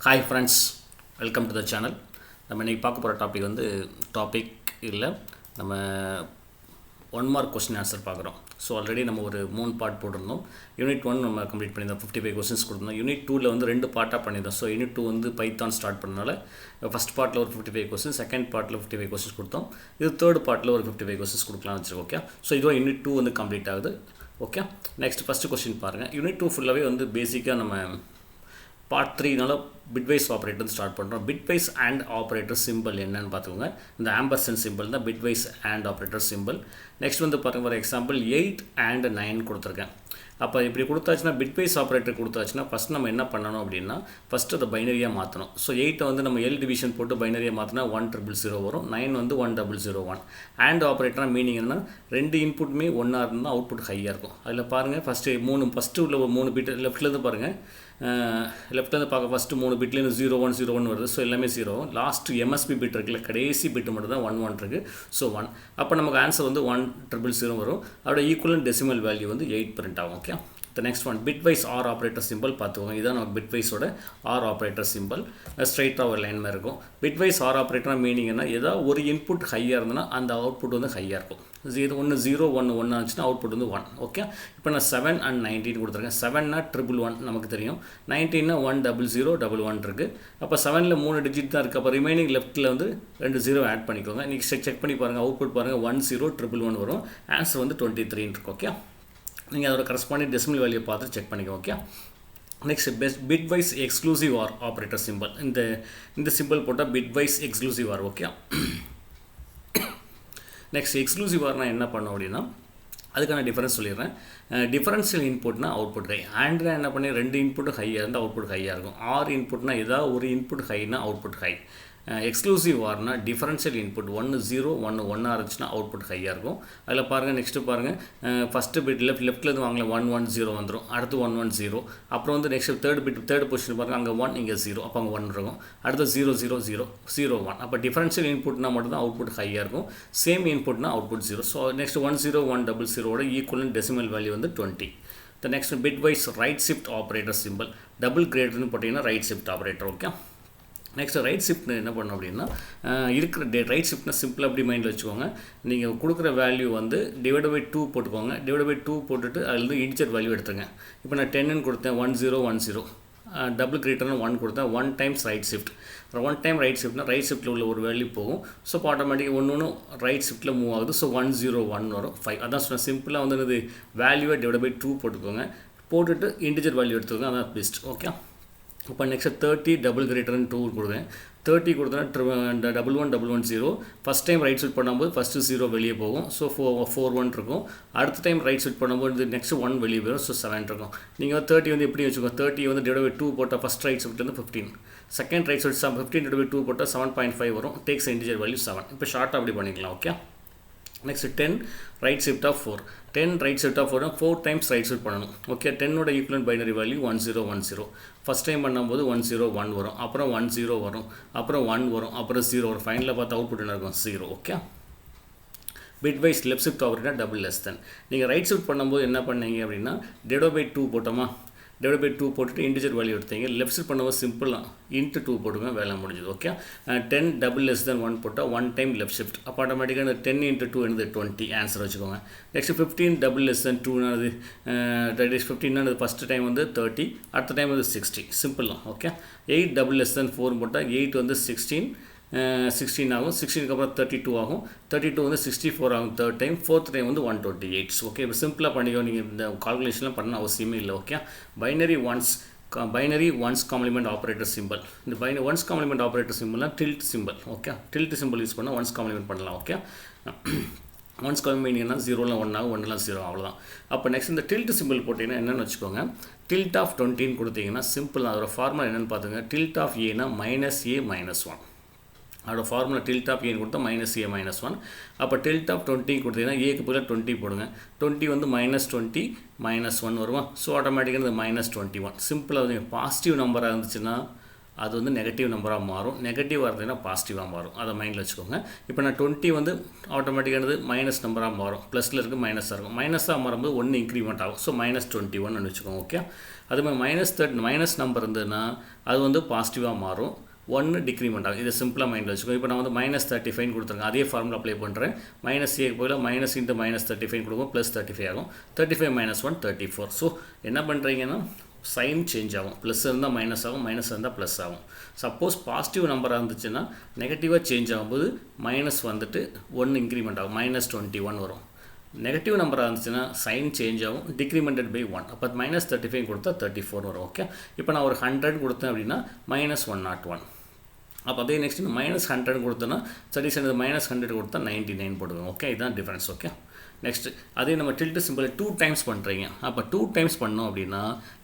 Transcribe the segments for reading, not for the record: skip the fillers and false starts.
Hi friends, welcome to the channel. நம்ம இன்றைக்கி பார்க்க போகிற டாபிக் வந்து இல்லை நம்ம 1 மார்க் கொஸ்டின் ஆன்சர் பார்க்குறோம். ஸோ ஆல்ரெடி நம்ம ஒரு 3 பார்ட் போட்டிருந்தோம். யூனிட் 1 நம்ம கம்ப்ளீட் பண்ணியிருந்தோம், 55 கொஸ்டின்ஸ் கொடுத்துருந்தோம். யூனிட் 2ல் வந்து 2 பார்ட்டாக பண்ணியிருந்தோம். ஸோ யூனிட் 2 வந்து பைத்தான் ஸ்டார்ட் பண்ணனால ஃபஸ்ட் பார்ட்டில் ஒரு 55 கொஸ்டின், செகண்ட் பார்ட்டில் 55 கொஸ்டின்ஸ் கொடுத்தோம். இது தேர்ட் பார்ட்டில் ஒரு 55 கொஸ்டின்ஸ் கொடுக்கலாம்னு வச்சுருக்கோம். ஓகே, ஸோ இதுவாக யூனிட் 2 வந்து கம்ப்ளீட் ஆகுது. ஓகே, நெக்ஸ்ட் ஃபஸ்ட்டு கொஸ்டின் பாருங்கள். யூனிட் 2 ஃபுல்லாகவே வந்து பேசிக்காக நம்ம பார்ட் 3னால பிட்வைஸ் ஆப்ரேட்டர் ஸ்டார்ட் பண்ணுறோம். பிட்வைஸ் அண்ட் ஆப்ரேட்டர் சிம்பிள் என்னன்னு பார்த்துக்கோங்க. இந்த ஆம்பர்சன் சிம்பிள் தான் bitwise and operator simple. Next வந்து பாருங்கள், ஃபார் எக்ஸாம்பிள் 8 and 9 கொடுத்துருக்கேன். அப்போ இப்படி கொடுத்தாச்சுன்னா பிட்வைஸ் ஆப்ரேட்டர் கொடுத்தாச்சுன்னா ஃபஸ்ட் நம்ம என்ன பண்ணணும் அப்படின்னா ஃபஸ்ட்டு அதை பைனரியாக மாற்றணும். ஸோ 8 வந்து நம்ம எல் டிவிஷன் போட்டு பைனரியாக மாற்றினா 1000 வரும். 9 வந்து 1001. அண்ட் ஆப்ரேட்டராக மீனிங் என்னன்னா 2 இன்புட்டுமே ஒன்றா இருந்தால் அவுட்புட் ஹையாக இருக்கும். அதில் பாருங்கள், ஃபஸ்ட்டு உள்ள ஒரு 3 பிட் லெஃப்ட்லேருந்து பாருங்கள், லெஃப்ட்லேருந்து பார்க்க ஃபஸ்ட்டு 3 பிட்லேருந்து 0101 வருது. ஸோ எல்லாமே 0. லாஸ்ட் எம்எஸ்பி பிட் இருக்குல்ல, கடைசி பிட்டு மட்டும் தான் 11 இருக்குது. ஸோ 1. அப்போ நமக்கு ஆன்சர் வந்து 1000 வரும். அதோட ஈக்குவலன்ட் டெசிமல் வேல்யூ வந்து 8 பிரிண்ட் ஆகும். Okay, the next one bitwise or operator symbol பார்த்துக்கோங்க. இதான் நம்ம bitwise ஓட or operator symbol. ஸ்ட்ரைட்டாக ஒரு லைன் மாதிரி இருக்கும். bitwise or operator மீனிங் என்ன, ஏதாவது ஒரு இன்புட் ஹையாக இருந்ததுன்னா அந்த அவுட்புட் வந்து ஹையாக இருக்கும். இது 0 1 1 ஆச்சுன்னா அவுட்புட் வந்து 1. ஓகே, இப்போ நான் 7 and 19 கொடுத்துருக்கேன். 7னா 111 நமக்கு தெரியும், 19னா 10011 இருக்குது. அப்போ 7ல் 3 டிஜிட் தான் இருக்குது. அப்போ ரிமைனிங் லெஃப்ட்டில் வந்து 2 0 ஆட் பண்ணிக்கோங்க. நீங்கள் செக் பண்ணி பாருங்கள், அவுட்புட் பாருங்கள், 10111 வரும். ஆன்சர் வந்து 23 இருக்கு. ஓகே, நீங்கள் அதோட கரஸ்பாண்டிங் டெசிமல் வேல்யூ பார்த்து செக் பண்ணிக்கோங்க. Okay, next bitwise exclusive or operator symbol. இந்த சிம்பிள் போட்டால் bitwise exclusive or. Okay, next exclusive ஆர்னால் என்ன பண்ணோம் அப்படின்னா அதுக்கான டிஃபரன்ஸ் சொல்லிடுறேன். டிஃபரன்ஷியல் இன்புட்னா அவுட்புட் ஹை. ஆண்ட்னா என்ன பண்ணி 2 இன்புட்டு ஹையாக இருந்தால் அவுட்புட் ஹையாக இருக்கும். ஆர் இன்புட்னா ஏதாவது ஒரு இன்புட் ஹைனா அவுட்புட் ஹை. எக்ஸ்க்ளூசிவ் ஆர்னா டிஃபரன்ஷியல் இன்புட் 1 0 1 1 இருந்துச்சுன்னா அவுட்புட் ஹையாக இருக்கும். அதில் பாருங்கள், நெக்ஸ்ட்டு பாருங்கள், ஃபஸ்ட்டு பிட் லெஃப்ட்லேருந்து வாங்கல 1 1 0 வந்துடும். அடுத்து 1 1 0. அப்புறம் வந்து நெக்ஸ்ட் தேர்ட் பொசிஷன் பாருங்கள், அங்கே 1 இங்கே 0, அப்போ அங்கே 1 இருக்கும். அடுத்து 0 0 0 0 1. அப்போ டிஃபரன்ஷியல் இன்புட்னா மட்டும் தான் அவுட்புட் ஹையாக இருக்கும். சேம் இன்புட்னா output 0. So next 10100 equivalent decimal value வந்து 20. The next bitwise right shift operator symbol. Double கிரேடர்னு போட்டிங்கன்னா right shift operator. Okay, next right shift என்ன பண்ணணும் அப்படின்னா இருக்கிற ரைட் ஷிஃப்ட்னா சிம்பிளாக அப்படி மைண்டில் வச்சுக்கோங்க. நீங்கள் கொடுக்குற வேல்யூ வந்து டிவைட் பை 2 போட்டுக்கோங்க. டிவைட் பை 2 போட்டுட்டு அதுலேருந்து இன்டிஜர் வேல்யூ எடுத்துங்க. இப்போ நான் 10ன்னு கொடுத்தேன், 1010. டபுள் கிரேட்டர்னு 1 கொடுத்தேன், 1 times right shift. 1 time right ஷிஃப்ட்னா ரைட் ஷிஃப்ட்டில் உள்ள ஒரு வேல்யூ போகும். ஸோ இப்போ ஆட்டோமேட்டிக்காக ஒன்று ரைட் ஷிஃப்ட்டில் மூவ் ஆகுது. ஸோ 101 வரும். 5. அதான் சொன்னால் சிம்பிளாக வந்து இது வேல்யூவை டிவைட் பை 2 போட்டுக்கோங்க. போட்டுட்டு இன்டிஜர் வேல்யூ எடுத்துக்கோங்க. அதான் பெஸ்ட். ஓகே, இப்போ நெக்ஸ்ட் 30 டபுள் கிரேட்டர்னு 2 கொடுக்குறேன். 30 கொடுத்தனா 1110. ஃபஸ்ட் டைம் ரைட் ஷிஃப்ட் பண்ணும்போது ஃபஸ்ட்டு 0 வெளியே போகும். ஸோ 4 1 இருக்கும். அடுத்த டைம் ரைட் ஷிஃப்ட் பண்ணும்போது நெக்ஸ்ட் 1 வெளியே போயிடும். ஸோ 7 இருக்கும். நீங்கள் 30 வந்து எப்படி வச்சுக்கோங்க, 30 வந்து டிவைட் பை 2 போட்டால் ஃபஸ்ட் ரைட் ஷிஃப்ட் வந்து 15. Second right shift 15 divide by 2 போட்டால் 7.5 வரும். Takes integer value 7. இப்போ ஷார்ட்டாக அப்படி பண்ணிக்கலாம். Okay, next 10 right shift of 4. 10 right shift of 4 times right shift பண்ணணும். ஓகே, 10ஓட equivalent binary value 1010. First time பண்ணும்போது 101 வரும், அப்புறம் 10 வரும், அப்புறம் 1 வரும், அப்புறம் 0 வரும். ஃபைனலில் பார்த்து அவுட்புட் என்ன இருக்கும், 0. Okay, bitwise left shift operator double less தென். நீங்கள் ரைட் ஷிஃப்ட் பண்ணும்போது என்ன பண்ணீங்க அப்படின்னா டிவைட் பை 2 போட்டோமா, டிவைட் பை 2 போட்டுட்டு இன்டிஜர் வேல்யூ எடுத்தீங்க. லெஃப்ட் ஷிஃப்ட் பண்ணும்போது சிம்பிளாக இன்ட்டு 2 போட்டுங்க, வேலை முடிஞ்சது. ஓகே, 10 டபுள் லெஸ் தென் 1 போட்டால் 1 டைம் லெஃப்ட் ஷிஃப்ட். அப்போ ஆட்டோமேட்டிக்காக 10 × 2 என்னது 20 ஆன்சர் வச்சுக்கோங்க. நெக்ஸ்ட் 15 டபுள் லெஸ் தென் 2னாது 15னாது ஃபஸ்ட்டு டைம் வந்து 30, அடுத்த டைம் வந்து 60. சிம்பிள் தான். ஓகே, 8 டபுள் லெஸ் தென் 4 போட்டால் 8 வந்து 16 ஆகும். 16க்கு அப்புறம் 32 ஆகும். 32 வந்து 64 ஆகும் தேர்ட் டைம். ஃபோர்த் டைம் வந்து 128. ஓகே, இப்போ சிம்பிளாக பண்ணிக்கோ. நீங்கள் இந்த கால்குலேஷன்லாம் பண்ண அவசியமே இல்லை. Okay, binary ones complement operator symbol. இந்த ஒன்ஸ் காம்ப்ளிமெண்ட் ஆப்ரேட்டர் சிம்பிள்னா tilde symbol. Okay, tilde symbol use பண்ணால் ஒன்ஸ் காம்ப்ளிமெண்ட் பண்ணலாம். ஓகே, ஒன்ஸ் காம்ப்ளிமெண்ட்னா 0லாம் 1 ஆகும், 1லாம் 0, அவ்வளோதான். அப்போ நெக்ஸ்ட் இந்த டில்ட் சிம்பிள் போட்டிங்கன்னா என்னென்னு வச்சுக்கோங்க, டில்ட் ஆஃப் 20ன்னு கொடுத்தீங்கன்னா சிம்பிள். அதோட ஃபார்முலா என்னென்னு பார்த்துங்க. டில்ட் ஆஃப் ஏனா -a -1. அதோட ஃபார்முலா டில்ட் ஆஃப் ஏன்னு கொடுத்தா -a -1. அப்போ டில்ட் ஆஃப் 20 கொடுத்தீங்கன்னா ஏக்கு பதிலாக 20 போடுங்க. 20 வந்து -20 -1 வருமா. ஸோ ஆட்டோமேட்டிக்காக இந்த -21. சிம்பிளாக வந்து பாசிட்டிவ் நம்பராக இருந்துச்சுன்னா அது வந்து நெகட்டிவ் நம்பராக மாறும். நெகட்டிவ் வரதுன்னா பாசிட்டிவாக மாறும். அதை மைண்டில் வச்சுக்கோங்க. இப்போ நான் 20 வந்து ஆட்டோமேட்டிக்கானது மைனஸ் நம்பராக மாறும். ப்ளஸில் இருக்குது மைனஸாக இருக்கும். மைனஸாக மாறும்போது 1 இன்க்ரிமெண்ட் ஆகும். ஸோ -21 வச்சுக்கோங்க. ஓகே, அதுமாதிரி மைனஸ் நம்பர் இருந்ததுன்னா அது வந்து பாசிட்டிவாக மாறும். 1 டிக்ரிமெண்ட் ஆகும். இதை சிம்பிளாக மைண்டில் வச்சுக்கோங்க. இப்போ நான் வந்து -35 கொடுத்துருக்கேன். அதே ஃபார்முலா அப்ளை பண்ணுறேன். -a போல மைனஸ் இன்ட்டு -35 கொடுக்கும், +35 ஆகும். 35 - 1 34. ஸோ என்ன பண்ணுறீங்கன்னா சைன் சேஞ்ச் ஆகும். ப்ளஸ் இருந்தால் மைனஸ் ஆகும், மைனஸ் இருந்தால் ப்ளஸ் ஆகும். சப்போஸ் பாசிட்டிவ் நம்பராக இருந்துச்சுன்னா நெகட்டிவாக சேஞ்ச் ஆகும்போது மைனஸ் வந்துட்டு 1 இன்க்ரிமெண்ட் ஆகும், -21 வரும். நெகட்டிவ் நம்பராக இருந்துச்சுன்னா சைன் சேஞ்ச் ஆகும், டிக்ரிமெண்டட் பை 1. அப்போ -35 கொடுத்தா 34 வரும். ஓகே, இப்போ நான் ஒரு 100 கொடுத்தேன் அப்படின்னா -101. அப்போ அதே நெக்ஸ்ட் -100 கொடுத்தோன்னா சரி -100 கொடுத்தா 99 போடுவோம். ஓகே, இதுதான் டிஃப்ரென்ஸ். ஓகே, நெக்ஸ்ட்டு அதே நம்ம டில்ட் சிம்பிளை 2 டைம்ஸ் பண்ணுறீங்க. அப்போ 2 டைம்ஸ் பண்ணோம் அப்படின்னா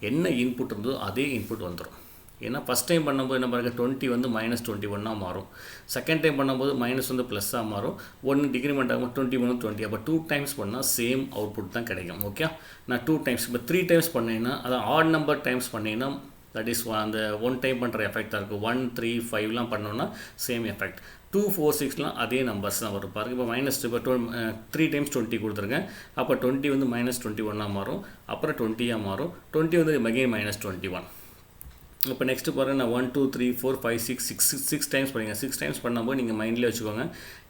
என்ன இன்புட் இருந்தோ அதே இன்புட் வந்துடும். ஏன்னா ஃபஸ்ட் டைம் பண்ணும்போது என்ன பாருங்கள், 20 வந்து -21 மாறும். செகண்ட் டைம் பண்ணும்போது மைனஸ் வந்து ப்ளஸ்ஸாக மாறும். 1 டிக்ரிமெண்ட் ஆகும், 21 20. அப்போ 2 டைம்ஸ் பண்ணால் சேம் அவுட்புட் தான் கிடைக்கும். ஓகே, நான் 2 டைம்ஸ் இப்போ 3 டைம்ஸ் பண்ணீங்கன்னா அதான் ஆட் நம்பர் டைம்ஸ் பண்ணிங்கன்னா தட் இஸ் அந்த 1 டைம் பண்ணுற எஃபெக்டாக இருக்குது. 1 3 5லாம் பண்ணோன்னா சேம் எஃபெக்ட். 2 4 6லாம் அதே நம்பர்ஸ் தான் வரும் பாருங்கள். இப்போ இப்போ 3 டைம்ஸ் 20 கொடுத்துருக்கேன். அப்போ 20 வந்து -21 மாறும், அப்புறம் 20 மாறும். 20 வந்து அகைன் -21. இப்போ நெக்ஸ்ட்டு பாருங்கள், நான் 1 2 3 4 5 6 டைம்ஸ் பண்ணுங்க. 6 டைம்ஸ் பண்ணும்போது நீங்கள் மைண்ட்லேயே வச்சுக்கோங்க,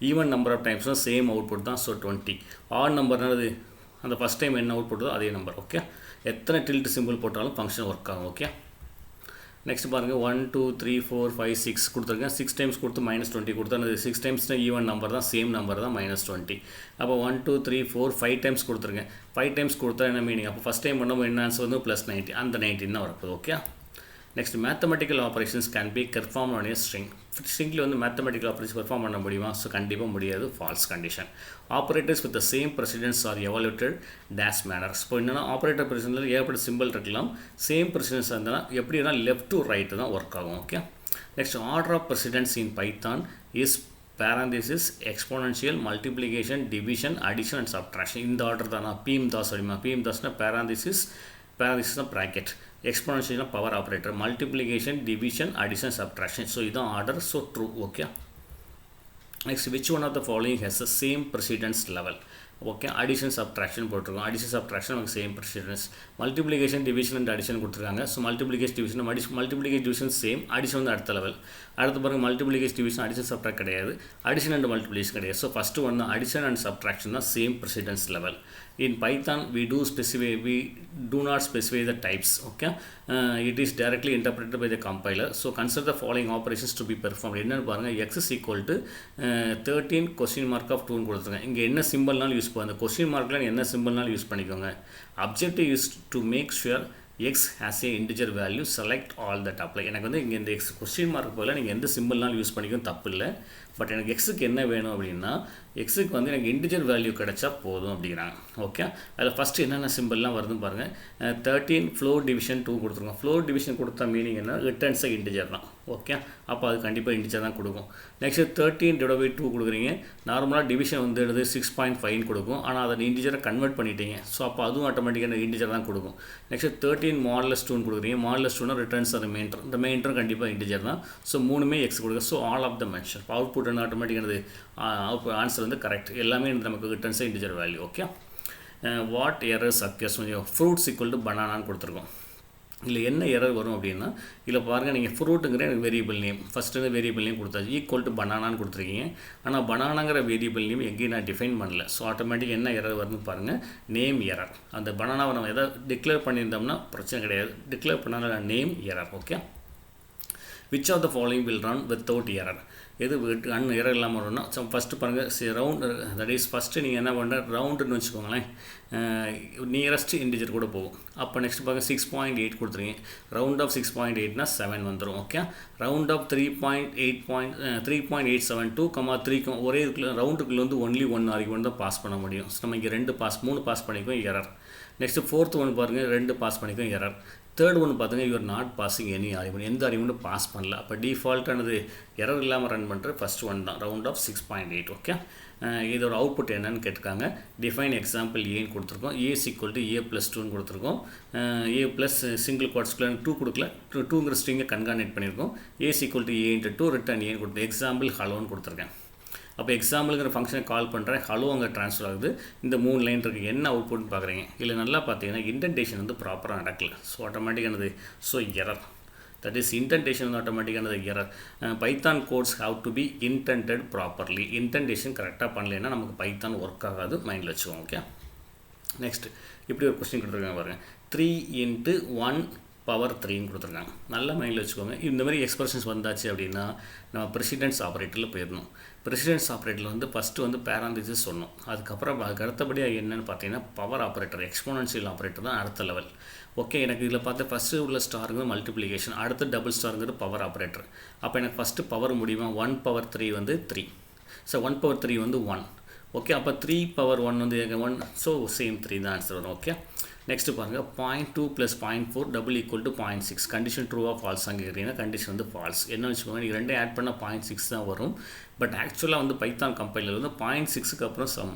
ஈவன் நம்பர் ஆஃப் டைம்ஸ்னால் சேம் அவுட்புட் தான். ஸோ 20. ஆட் நம்பர்னாது அந்த ஃபஸ்ட் டைம் என்ன அவுட்புட்டோ அதே நம்பர். ஓகே, எத்தனை டில்ட் சிம்பிள் போட்டாலும் ஃபங்க்ஷன் ஒர்க் ஆகும். ஓகே, நெக்ஸ்ட் பாருங்கள், 1 2 3 4 5 6 கொடுத்துருக்கேன். 6 டைம்ஸ் கொடுத்து -20 கொடுத்தா அது 6 டைம்ஸ்னால் ஈவன் நம்பர் தான், சேம் நம்பர் தான், -20. அப்போ 1 2 3 4 5 டைம்ஸ் கொடுத்துருக்கேன். 5 டைம்ஸ் கொடுத்தா என்ன மீனிங், அப்போ ஃபஸ்ட் டைம் பண்ணும்போது என்ன ஆன்சர் வந்து +90, அந்த 19 தான் வரப்போகுது. Okay, next mathematical operations can be perform on a string. ஸ்ட்ரிங்கில் வந்து மேத்தமெட்டிக்கல் ஆப்ரேஷன் பெர்ஃபார்ம் பண்ண முடியுமா? ஸோ கண்டிப்பாக முடியாது, false condition. Operators with the same precedence are evaluated dash manners. இப்போ என்னென்னா ஆப்ரேட்டர் ப்ரெசிடென்ஸில் ஏற்பட்ட சிம்பிள் இருக்கலாம், சேம் ப்ரெசிடென்ஸ் இருந்தால் எப்படின்னா லெஃப்ட் டு ரைட்டு தான் ஒர்க் ஆகும். Okay, next order of precedence in Python is parenthesis exponential multiplication division addition and subtraction. இந்த order தான். நான் PMDAS அப்படிமா, PMDASனா parenthesis bracket, exponential power operator, multiplication division addition subtraction. So இதான் order. So true. Okay, next which one of the following has the same precedence level? Okay, addition subtraction போட்டிருக்கோம். Addition subtraction நமக்கு same precedence. Multiplication division and addition கொடுத்துருக்காங்க. So multiplication division multiplication division same, addition வந்து அடுத்த level. அடுத்து பாருங்கள், multiplication division addition subtract கிடையாது, addition and multiplication கிடையாது. So first ஒன்று அடிஷன் அண்ட் சப்ட்ராக்ஷன் தான் same precedence level. In Python we do not specify the types. Okay, it is directly interpreted by the compiler. So consider the following operations to be performed. என்னன்னு பாருங்கள், x is equal to 13 question mark of 2 கொடுத்துருங்க. இங்கே என்ன சிம்பிள்னாலும் use பண்ணுங்க, question மார்க்கில் என்ன சிம்பிள்னாலும் use பண்ணிக்கோங்க. Objective is to make sure x has a integer value, select all that apply. எனக்கு வந்து இங்கே இந்த x கொஸ்டின் மார்க் போல் நீங்கள் எந்த சிம்பிள்னாலும் யூஸ் பண்ணிக்கணும், தப்பு இல்லை. பட் எனக்கு எக்ஸுக்கு என்ன வேணும் அப்படின்னா, எக்ஸுக்கு வந்து எனக்கு இன்டிஜர் வேல்யூ கிடச்சா போதும் அப்படிங்கிறாங்க. ஓகே, அதில் ஃபஸ்ட்டு என்னென்ன சிம்பிள்லாம் வருதுன்னு பாருங்கள். 13 ஃப்ளோர் டிவிஷன் 2 கொடுத்துருங்க. ஃப்ளோர் டிவிஷன் கொடுத்தா மீனிங் என்ன, ரிட்டர்ன்ஸை இன்டிஜர் தான். ஓகே, அப்போ அது கண்டிப்பாக இன்டிஜர் தான் கொடுக்கும். நெக்ஸ்ட்டு 13/2 கொடுக்குறீங்க. நார்மலாக டிவிஷன் வந்து 6.5 கொடுக்கும், ஆனால் அதை இன்டிஜரை கன்வெர்ட் பண்ணிட்டீங்க. ஸோ அப்போ அதுவும் ஆட்டோமேட்டிக்காக இன்டிஜர் தான் கொடுக்கும். நெக்ஸ்ட்டு 13 மாடுலஸ் 2 கொடுக்குறீங்க. மாடுலஸ் 2னா ரிட்டர்ன்ஸ் அது மெயின்டர், இந்த மெயின்டரும் கண்டிப்பாக இன்டிஜர் தான். ஸோ மூணுமே எக்ஸ் கொடுக்கும். So all of the mention output ஆட்டோமேட்டிக்கானது ஆன்சர் வந்து கரெக்ட். எல்லாமே நமக்கு ரிட்டர்ன்ஸே integer value. Okay, what errors occurs, fruits equal to பனானான்னு கொடுத்துருக்கோம். இதில் என்ன எரர் வரும் அப்படின்னா, இதில் பாருங்கள், நீங்கள் ஃப்ரூட்டுங்கிற எனக்கு வேரியபிள் நேம் ஃபஸ்ட்டு வந்து வேரியபிள் நேம் கொடுத்தாச்சு, ஈக்குவல் டு பனானான்னு கொடுத்துருக்கீங்க. ஆனால் பனானாங்கிற வேரியபிள் நேம் எங்கேயும் நான் டிஃபைன் பண்ணல. ஸோ ஆட்டோமேட்டிக் என்ன எரர் வருதுன்னு பாருங்கள், நேம் எரர். அந்த பனானாவை நம்ம எதாவது டிக்ளேர் பண்ணியிருந்தோம்னா பிரச்சனை கிடையாது, டிக்ளேர் பண்ணால name error. Okay, which of the following will run without error? எது எரர் இல்லாமல் வரும்னா, ஃபஸ்ட்டு பாருங்கள், ரவுண்ட், தட் இஸ் ஃபஸ்ட்டு நீங்கள் என்ன பண்ணுற ரவுண்டுன்னு வச்சுக்கோங்களேன், நியரஸ்ட் இன்டிஜர் கூட போகும். அப்போ நெக்ஸ்ட் பாருங்கள் 6.8 கொடுத்துருங்க. ரவுண்ட் ஆஃப் 6.8னா 7 வந்துடும். ஓகே, ரவுண்ட் ஆஃப் 3.872, 3 ஒரே இதுக்குள்ள ரவுண்டுக்குள்ளே வந்து ஒன்லி 1 ஆர்குமெண்ட் தான் பாஸ் பண்ண முடியும். ஸோ நம்ம இங்கே 3 பாஸ் பண்ணிக்கோம், எரர். நெக்ஸ்ட்டு 4th ஒன் பாருங்கள், 2 பாஸ் பண்ணிக்கோம், எரர். தேர்ட் ஒன்று பார்த்துங்க, you are not passing any argument, எந்த ஆர்குமெண்ட்டும் பாஸ் பண்ணல. அப்போ டிஃபால்ட்டானது எரர் இல்லாமல் ரன் பண்ணுற ஃபஸ்ட் ஒன் தான், ரவுண்ட் ஆஃப் 6.8. ஓகே, இதோட அவுட்புட் என்னன்னு கேட்டிருக்காங்க. டிஃபைன் எக்ஸாம்பிள் ஏன்னு கொடுத்துருக்கோம். ஏ = A+2ன்னு கொடுத்துருக்கோம். A ப்ளஸ் சிங்கிள் குவாட்ஸ்குள்ள 2 கொடுக்கல, 2ங்கிற ஸ்ட்ரிங்கை கன்கானேட் பண்ணியிருக்கோம். A = A × 2 ரிட்டர்ன் ஏன்னு கொடுத்து எக்ஸாம்பிள் ஹலோன்னு கொடுத்துருக்கேன். அப்போ எக்ஸாம்பிளுங்கிற ஃபங்க்ஷனை கால் பண்ணுறேன், ஹலோ அங்கே ட்ரான்ஸ்ஃபர் ஆகுது. இந்த 3 லைன் இருக்குது, என்ன அவுட்புட்னு பார்க்குறீங்க. இதில் நல்லா பார்த்தீங்கன்னா இன்டென்டேஷன் வந்து ப்ராப்பராக நடக்கல. ஸோ ஆட்டோமேட்டிக்கானது so error, that is indentation வந்து ஆட்டோமேட்டிக்கானது error. Python codes have to be indented properly. Indentation கரெக்டாக பண்ணலைன்னா நமக்கு பைத்தான் ஒர்க் ஆகாது, மைண்டில் வச்சுக்கோங்க. ஓகே, நெக்ஸ்ட் இப்படி ஒரு கொஸ்டின் கொடுத்துருக்காங்க பாருங்கள். 3 × 1^3ன்னு கொடுத்துருக்காங்க. நல்லா மைண்டில் வச்சுக்கோங்க. இந்த மாதிரி எக்ஸ்பிரஷன்ஸ் வந்தாச்சு அப்படின்னா நம்ம ப்ரெசிடென்ஸ் ஆப்ரேட்டரில் போயிடணும். ப்ரெசிடென்ஸ் ஆப்ரேட்டரில் வந்து ஃபஸ்ட்டு வந்து பேராந்திசிஸ் சொன்னோம். அதுக்கப்புறம் அதுக்கு அடுத்தபடியாக என்னென்னு பார்த்தீங்கன்னா பவர் ஆப்ரேட்டர், எக்ஸ்போனன்ஷியல் ஆப்ரேட்டர் தான் அடுத்த லெவல். ஓகே, எனக்கு இதில் பார்த்து ஃபஸ்ட்டு உள்ள ஸ்டாருங்கிறது மல்டிப்ளிகேஷன், அடுத்து டபுள் ஸ்டாருங்கிறது பவர் ஆப்ரேட்டர். அப்போ எனக்கு ஃபஸ்ட்டு பவர் முடியுமா? 1^3 வந்து 3. ஸோ 1/3 வந்து 1. ஓகே, அப்போ 3/1 வந்து 1. ஸோ சேம் 3 தான் ஆன்சர் வரும். ஓகே, நெக்ஸ்ட்டு பாருங்கள். 0.2 + 0.4 = 0.6. கண்டிஷன் ட்ரூவாக ஃபால்ஸ் அங்கே கேட்டிங்கன்னா கண்டிஷன் வந்து ஃபால்ஸ். என்ன வச்சுக்கோங்க, நீங்கள் ரெண்டே ஆட் பண்ணால் 0.6 தான் வரும். பட் ஆக்சுவலாக வந்து பைத்தான் கம்பைலர் வந்து 0.6க்கு அப்புறம் சம்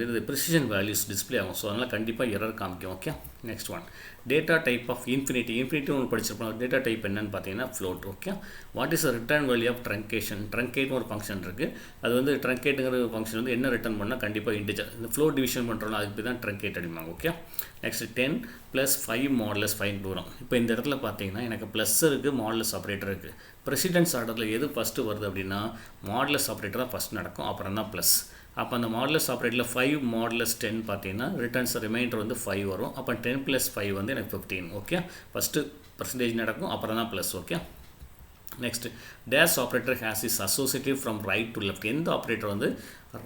இது ப்ரிசிஷன் வேல்யூஸ் டிஸ்பிளே ஆகும். ஸோ அதனால் கண்டிப்பாக எரர் காமிக்கும். Okay, next one. Data type of infinity ஒன்று படிச்சிருப்போம். டேட்டா டைப் என்னன்னு பார்த்தீங்கன்னா float. Okay, what is return value of truncation? ட்ரங்கேட்னு ஒரு ஃபங்க்ஷன் இருக்குது. அது வந்து ட்ரங்கேட்டுங்கிற ஃபங்க்ஷன் வந்து என்ன ரிட்டர்ன் பண்ணால் கண்டிப்பாக இன்டிஜர். இந்த ஃப்ளோட் டிவிஷன் பண்ணுறோம்னா அதுக்கு தான் ட்ரங்கேட் அடிப்பாங்க. ஓகே, நெக்ஸ்ட் 10 + 5 மாடுலஸ் 5 வரும். இப்போ இந்த இடத்துல பார்த்தீங்கன்னா எனக்கு ப்ளஸ் இருக்குது, மாடுலஸ் ஆப்ரேட்டர் இருக்குது. ப்ரெசிடென்ஸ் ஆர்டரில் எது ஃபஸ்ட்டு வருது அப்படின்னா மாடுலஸ் ஆப்ரேட்டர் தான் ஃபஸ்ட் நடக்கும், அப்புறம் தான் ப்ளஸ். அப்போ அந்த மாடுலஸ் ஆப்ரேட்டரில் 5 மாடுலஸ் 10 பார்த்தீங்கன்னா ரிட்டர்ன்ஸ் ரிமைண்டர் வந்து 5 வரும். அப்போ 10 + 5 வந்து எனக்கு 15. ஓகே, ஃபஸ்ட்டு பர்சன்டேஜ் நடக்கும், அப்புறம் தான் plus. Okay, next dash operator has is associative from right to left. எந்த ஆப்ரேட்டர் வந்து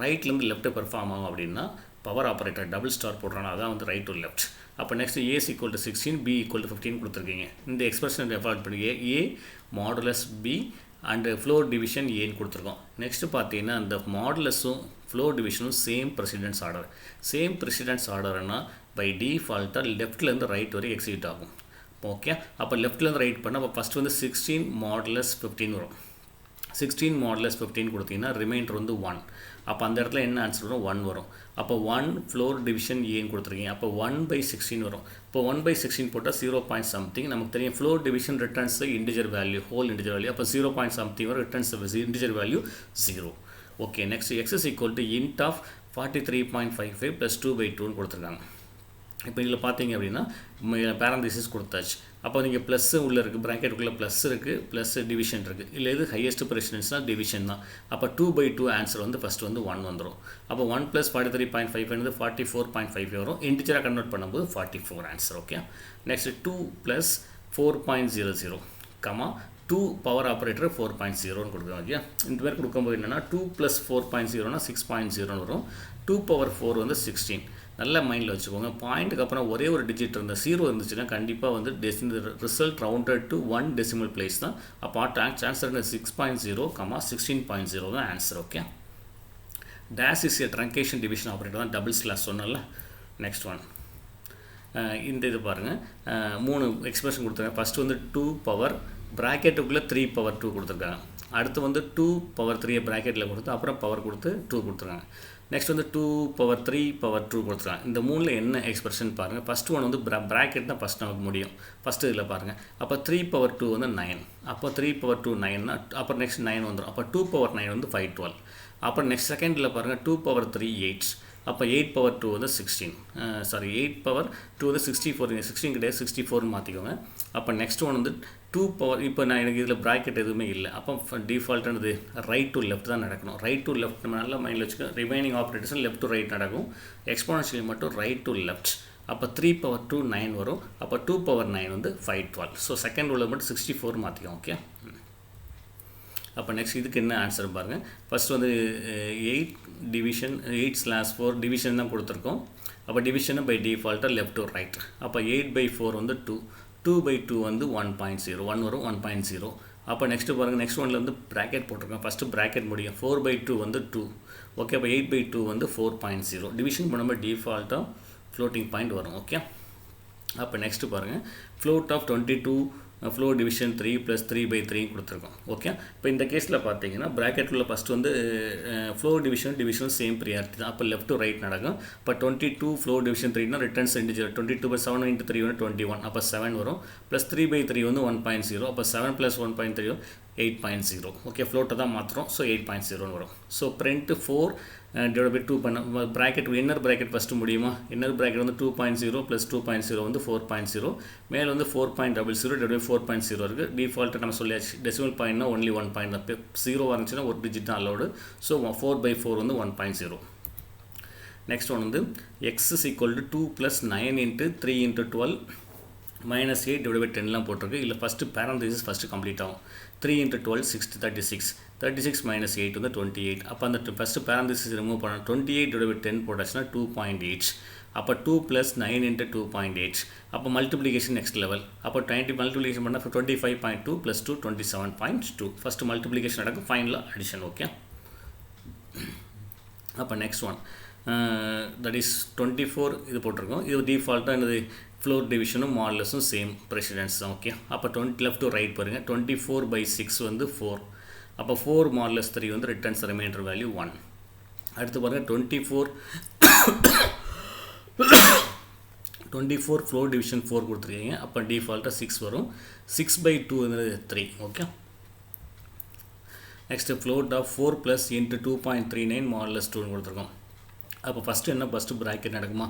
ரைட்லேருந்து லெஃப்ட்டு பெர்ஃபார்ம் ஆகும் அப்படின்னா பவர் ஆப்ரேட்டர் டபுள் ஸ்டார் போடுறாங்க, அதான் வந்து ரைட் டு லெஃப்ட். அப்போ நெக்ஸ்ட் A = 16, B = 15 கொடுத்துருக்கீங்க. இந்த எக்ஸ்பிரஷன் ரெஃபர் பண்ணி A modulus B and floor division ஏன்னு கொடுத்துருக்கோம். நெக்ஸ்ட்டு பார்த்தீங்கன்னா அந்த மாடுலஸும் ஃப்ளோர் டிவிஷனும் same precedence order. Same precedence ஆர்டர்னா பை டிஃபால்ட்டாக லெஃப்ட்லேருந்து ரைட் வரைக்கும் எக்ஸிக்யூட் ஆகும். ஓகே, அப்போ லெஃப்ட்லேருந்து ரைட் பண்ணால் அப்போ ஃபஸ்ட்டு வந்து 16 மாடுலஸ் 15 வரும். 16 மாடுலஸ் 15 கொடுத்தீங்கன்னா ரிமைண்டர் வந்து 1. அப்போ அந்த இடத்துல என்ன ஆன்சர் வரும்? 1 வரும். அப்போ 1 ஃப்ளோர் டிவிஷன் ஏன்னு கொடுத்துருக்கீங்க. அப்போ 1/16 வரும். இப்போ 1/16 போட்டால் 0. something. நமக்கு தெரியும் floor division returns integer value, whole integer value. அப்போ 0. something வரும், returns integer value 0. Okay, next x = int of 43.55 + 2/2ன்னு கொடுத்துருக்காங்க. இப்போ இதில் பார்த்தீங்க அப்படின்னா பேரந்திசிஸ் கொடுத்தாச்சு. அப்போ நீங்கள் ப்ளஸ்ஸு உள்ளே இருக்குது, ப்ராக்கெட்டுக்குள்ளே ப்ளஸ் இருக்குது, ப்ளஸ் டிவிஷன் இருக்குது. இல்லை இது ஹையஸ்ட் ப்ரெசிடென்ஸ்னால் டிவிஷன் தான். அப்போ 2/2 ஆன்சர் வந்து ஃபஸ்ட்டு வந்து 1 வந்துடும். அப்போ 1 + 43.55 வந்து 44.5 வரும். இன்டிஜராக கன்வெர்ட் பண்ணும்போது 44 answer. Okay, next 2 + 4.00 comma 2 power operator 4.0ன்னு கொடுக்குறோம். ஓகே, இந்த மாதிரி கொடுக்கும்போது என்னென்னா 2 + 4.0னா 6.0ன்னு வரும். 2/4 வந்து 16. நல்ல மைண்டில் வச்சுக்கோங்க. பாயிண்ட்டுக்கு அப்புறம் ஒரே ஒரு டிஜிட் இருந்த 0 இருந்துச்சுன்னா கண்டிப்பாக வந்து result rounded to 1 decimal place தான். அப்போ ஆன்சர் 6.0, 16.0 தான் answer. Okay, dash is a truncation division operator தான், டபுள் ஸ்லாஷ் சொன்னல. நெக்ஸ்ட் ஒன், இந்த இது பாருங்கள், 3 எக்ஸ்பிரஷன் கொடுத்துருக்காங்க. ஃபஸ்ட்டு வந்து 2 பவர் ப்ராக்கெட்டுக்குள்ளே 3/2 கொடுத்துருக்காங்க. அடுத்து வந்து 2/3 ப்ராக்கெட்டில் கொடுத்து அப்புறம் பவர் கொடுத்து 2 கொடுத்துருக்காங்க. நெக்ஸ்ட் வந்து 2/3/2 கொடுத்துருக்காங்க. இந்த 3ல் என்ன எக்ஸ்பிரஷன் பாருங்கள். ஃபஸ்ட்டு ஒன் வந்து ப்ராக்கெட் தான் ஃபஸ்ட் நமக்கு முடியும். ஃபஸ்ட்டு இதில் பாருங்கள். அப்போ 3/2 வந்து 9. அப்போ 3/2 9னா அப்புறம் நெக்ஸ்ட் 9 வந்துடும். அப்போ 2/9 வந்து 512. அப்புறம் நெக்ஸ்ட் செகண்டில் பாருங்கள் 2/3 8. அப்போ 8/2 வந்து 16. 8/2 வந்து 64. 16 கிடையாது, 64 மாற்றிக்கோங்க. அப்போ நெக்ஸ்ட் ஒன் வந்து 2 பவர். இப்போ நான் எனக்கு இதில் ப்ராக்கெட் எதுவுமே இல்லை. அப்போ டிஃபால்ட்டானது ரைட் டு லெஃப்ட் தான் நடக்கணும். ரைட் டு லெஃப்ட் நம்ம நல்லா மைண்டில் வச்சுக்கோங்க. Remaining operators left to right நடக்கும். எக்ஸ்போனன்ஷியல் மட்டும் ரைட் டு லெஃப்ட். அப்போ 3/2 9 வரும். அப்போ 2/9 வந்து 512. ஸோ செகண்ட் உள்ள மட்டும் 64 மாற்றிக்கோங்க. ஓகே, அப்போ நெக்ஸ்ட் இதுக்கு என்ன ஆன்சர் பாருங்கள். ஃபஸ்ட் வந்து 8 டிவிஷன் 8/4 டிவிஷன் தான் கொடுத்துருக்கோம். அப்போ டிவிஷனை பை டிஃபால்ட்டாக லெஃப்ட் டு ரைட். அப்போ 8/4 வந்து 2. 2/2 வந்து 1.0 1 வரும், 1.0. அப்போ நெக்ஸ்ட்டு பாருங்கள். நெக்ஸ்ட் ஒன்றில் வந்து ப்ராக்கெட் போட்டிருக்கோம். ஃபஸ்ட்டு ப்ராக்கெட் முடியும். 4/2 வந்து 2. ஓகே, அப்போ 8/2 வந்து 4.0. டிவிஷன் பண்ணும்போது டிஃபால்ட்டாக ஃப்ளோட்டிங் பாயிண்ட் வரும். ஓகே, அப்போ நெக்ஸ்ட்டு பாருங்கள் ஃப்ளோட் ஆஃப் 22 ஃப்ளோர் டிவிஷன் 3 + 3/3 கொடுத்துருக்கோம். ஓகே, இப்போ இந்த கேஸில் பார்த்தீங்கன்னா ப்ராக்கெட்டில் ஃபஸ்ட்டு வந்து ஃப்ளோர் டிவிஷன் சேம் ப்ரியாரிட்டி தான். அப்போ லெஃப்ட் டு ரைட் நடக்கும். இப்போ 22 ஃப்ளோர் டிவிஷன் 3னா ரிட்டர்ன்ஸ் இன்டிஜர் 22/7 × 3 வந்து 21, அப்போ 7 வரும். ப்ளஸ் 3/3 வந்து 1.0, அப்போ 7 + 1.3 8.0. ஓகே, ஃப்ளோட்டை தான் மாற்றுறோம். ஸோ 8.0 வரும். ஸோ print 4 divided by 2 பண்ண ப்ராக்கெட் இன்னர் ப்ராக்கெட் ஃபஸ்ட்டு முடியுமா? இன்னர் ப்ராக்கெட் வந்து 2.0 + 2.0 வந்து 4.0, மேலே வந்து 4.00 divided by 4.0 இருக்குது. டிஃபால்ட்டு நம்ம சொல்லியாச்சு. டெசிமல் பாயிண்ட்னா ஒன்லி 1 பாயிண்ட் தான். 0 வந்துச்சுன்னா ஒரு டிஜிட் தான் அலோடு. ஸோ 4/4 வந்து 1.0. நெக்ஸ்ட் ஒன் வந்து x is equal to 2 + 9 × 3 × 12 -8 divided by 10 போட்டிருக்கு. இல்லை ஃபஸ்ட்டு பேரந்தசிஸ் ஃபஸ்ட்டு கம்ப்ளீட் ஆகும். 3 × 12 36, 36 - 8 வந்து 28. அப்போ அந்த ஃபஸ்ட்டு பேரந்தசிஸ் ரிமூவ் பண்ண 28 divided by 10 போட்டாச்சுன்னா 2.8. அப்போ 2 + 9 × 2.8. அப்போ மல்டிப்ளிகேஷன் நெக்ஸ்ட் லெவல். அப்போ 20 மல்டிப்ளிகேஷன் பண்ணால் 25.2 + 2 27.2. ஃபஸ்ட்டு மல்டிப்ளிகேஷன் நடக்கும், ஃபைனலாக அடிஷன். ஓகே, அப்போ நெக்ஸ்ட் ஒன் தட் இஸ் 24 இது போட்டிருக்கோம். இது டிஃபால்ட்டாக என்னது ஃப்ளோர் டிவிஷனும் மாடுலஸும் சேம் ப்ரெசிடென்ஸ் தான். ஓகே, அப்போ 20 லெஃப்ட் டு ரைட் பாருங்கள். 24/6 வந்து 4. அப்போ 4 - 3 வந்து ரிட்டர்ன்ஸ் ரிமைண்டர் வேல்யூ 1. அடுத்து பாருங்கள் 24 ஃப்ளோர் டிவிஷன் 4 கொடுத்துருக்கீங்க. அப்போ டிஃபால்ட்டாக 6 வரும். 6/2 வந்து 3. Okay, next float of 4 + × 2.39 modulus 2 கொடுத்துருக்கோம். அப்போ ஃபஸ்ட்டு என்ன ஃபஸ்ட்டு ப்ராக்கெட் நடக்குமா?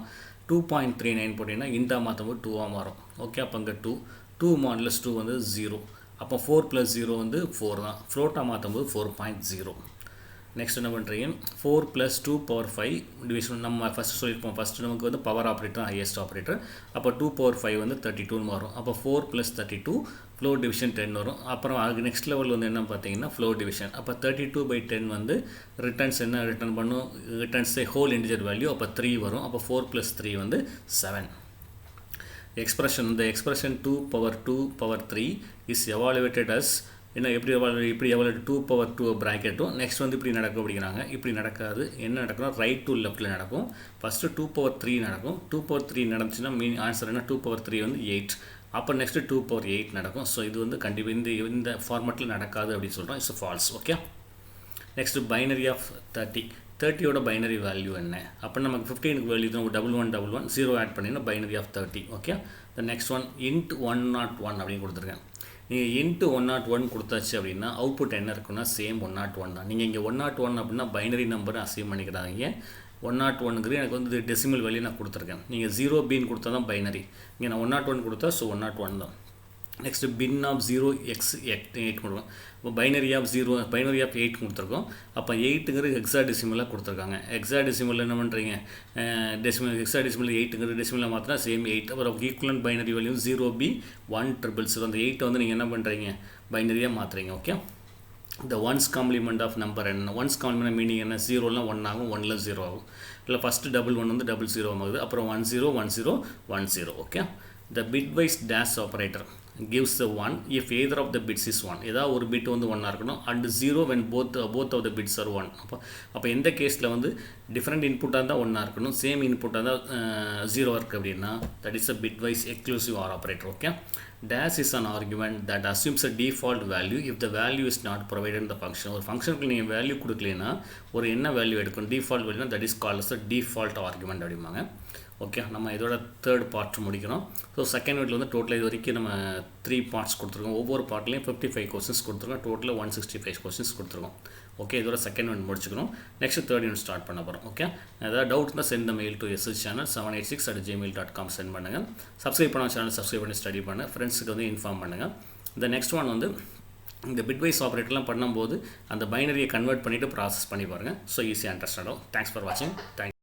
2.39 போட்டிங்கன்னா இன்டாக மாற்றும்போது 2ஆக மாறும். ஓகே, அப்போ அங்கே 2 மாடுலஸ் 2 வந்து 0. அப்போ 4 + 0 வந்து 4 தான். ஃப்ளோட்டாக மாற்றும்போது 4.0. நெக்ஸ்ட் என்ன பண்ணுறீங்க? 4 + 2^5 டிவிஷன் நம்ம ஃபஸ்ட்டு சொல்லியிருப்போம். ஃபஸ்ட்டு நமக்கு வந்து பவர் ஆப்ரேட்டர் ஹையஸ்ட் ஆப்ரேட்டர். அப்போ 2^5 வந்து 32 வரும். அப்போ 4 + 32 ஃப்ளோர் டிவிஷன் 10 வரும். அப்புறம் அதுக்கு நெக்ஸ்ட் லெவல் வந்து என்ன பார்த்தீங்கன்னா ஃப்ளோர் டிவிஷன். அப்போ 32/10 வந்து ரிட்டர்ன்ஸ் என்ன ரிட்டர்ன் பண்ணும்? Returns whole integer value. அப்போ 3 வரும். அப்போ 4 + 3 வந்து 7. எக்ஸ்பிரஷன் இந்த எக்ஸ்பிரஷன் 2^2^3 இஸ் எவாலுவேட்டட் அஸ் என்ன எப்படி எவாலுவேட் 2^2 ப்ராக்கெட்டும் நெக்ஸ்ட் வந்து இப்படி நடக்கும் அப்படிங்கிறாங்க. இப்படி நடக்காது. என்ன நடக்கும்னா ரைட் டு லெஃப்ட்டில் நடக்கும். ஃபஸ்ட்டு 2^3 நடக்கும். 2^3 நடந்துச்சுன்னா ஆன்சர் என்ன? 2^3 வந்து 8. அப்போ நெக்ஸ்ட்டு 2^8 நடக்கும். ஸோ இது வந்து கண்டிப்பாக இந்த ஃபார்மேட்டில் நடக்காது அப்படின்னு சொல்கிறோம். It's false. Okay, next binary of 30யோட பைனரி வேல்யூ என்ன? அப்போ நமக்கு 15க்கு வேல்யூ தான் 1111 0 ஆட் பண்ணிங்கன்னா binary of 30. Okay, the next one int 101 அப்படின்னு கொடுத்துருக்கேன். நீங்கள் int 101 கொடுத்தாச்சு அப்படின்னா அவுட்புட் என்ன இருக்குன்னா சேம் 101 தான். நீங்கள் இங்கே 101 அப்படின்னா பைனரி நம்பரை அசீவ் பண்ணிக்கிறாங்க. 101ங்கிறது எனக்கு வந்து டெசிமல் வேல்யூ நான் கொடுத்துருக்கேன். நீங்கள் 0B கொடுத்தா தான் பைனரி. இங்கே நான் 101 கொடுத்தா ஸோ 101 தான். நெக்ஸ்ட்டு பின் ஆஃப் 0x8 கொடுக்கும். இப்போ பைனரி ஆஃப் 8 கொடுத்துருக்கோம். அப்போ 8ங்கிறது ஹெக்ஸா டெசிமலாக கொடுத்துருக்காங்க. ஹெக்ஸா டெசிமலில் என்ன பண்ணுறீங்க? ஹெக்ஸா டெசிமல் 8ங்கிறது டெசிமலாக மாற்றினா சேம் 8. அப்புறம் ஈக்குவலன்ட் பைனரி வேல்யூ 0B 100. அந்த 8 வந்து நீங்கள் என்ன பண்ணுறீங்க? பைனரியாக மாற்றுறீங்க. ஓகே, இந்த ஒன்ஸ் காம்ப்ளிமெண்ட் ஆஃப் நம்பர் என்ன? ஒன்ஸ் காம்ப்ளிமெண்ட் மீனிங் என்ன? 0லாம் 1 ஆகும், 1ல் 0 ஆகும். இல்லை ஃபஸ்ட்டு 11 வந்து 00 ஆகுது. அப்புறம் 10 10 10. Okay, the bitwise dash operator gives the 1 if either of the bits is 1. ஏதாவது ஒரு பிட் வந்து 1 இருக்கணும். and 0 when both of the bits are 1. அப்போ எந்த கேஸில் வந்து டிஃப்ரெண்ட் இன்புட்டாக இருந்தால் 1 இருக்கணும், சேம் இன்புட்டாக இருந்தால் 0 இருக்குது அப்படின்னா that is a bitwise exclusive OR operator. Okay, dash is an argument that assumes a default value if the value is not provided in the function. ஒரு ஃபங்க்ஷனுக்கு நீங்கள் வேல்யூ கொடுக்கலனா ஒரு என்ன வேல்யூ எடுக்கணும்? டிஃபால்ட் வேல்யூனா that is called as a default argument அப்படிம்பாங்க. Okay, நம்ம இதோட தேர்ட் பார்ட் முடிக்கிறோம். ஸோ செகண்ட் வீட்டில் வந்து டோட்டலாக இது வரைக்கும் நம்ம 3 பார்ட்ஸ் கொடுத்துருக்கோம். ஒவ்வொரு பார்ட்லேயும் 55 கொஸ்டின்ஸ் கொடுத்துருக்கோம். டோட்டலாக 165 கொஸ்டின்ஸ் கொடுத்துருக்கோம். ஓகே, இதோட செகண்ட் யூனிட் முடிச்சுக்கணும். நெக்ஸ்ட் தேர்ட் யூனிட் ஸ்டார்ட் பண்ண போகிறோம். ஓகே, ஏதாவது டவுட் இருந்தால் send mail to SH channel 786@gmail.com send பண்ணுங்கள். சப்ஸ்கிரைப் பண்ண சேனல் சப்ஸ்கிரைப் பண்ணி ஸ்டடி பண்ணுங்கள். ஃப்ரெண்ட்ஸுக்கு வந்து இன்ஃபார்ம் பண்ணுங்கள். இந்த நெக்ஸ்ட் ஒன் வந்து இந்த பிட்வைஸ் ஆப்ரேட்டர்லாம் பண்ணும்போது அந்த பைனரியை கன்வெர்ட் பண்ணிவிட்டு ப்ராசஸ் பண்ணி பாருங்கள். ஸோ ஈஸியாக அண்டர்ஸ்டாண்ட் ஆகும். தேங்க்ஸ் ஃபார் வாட்சிங். தேங்க்ஸ்.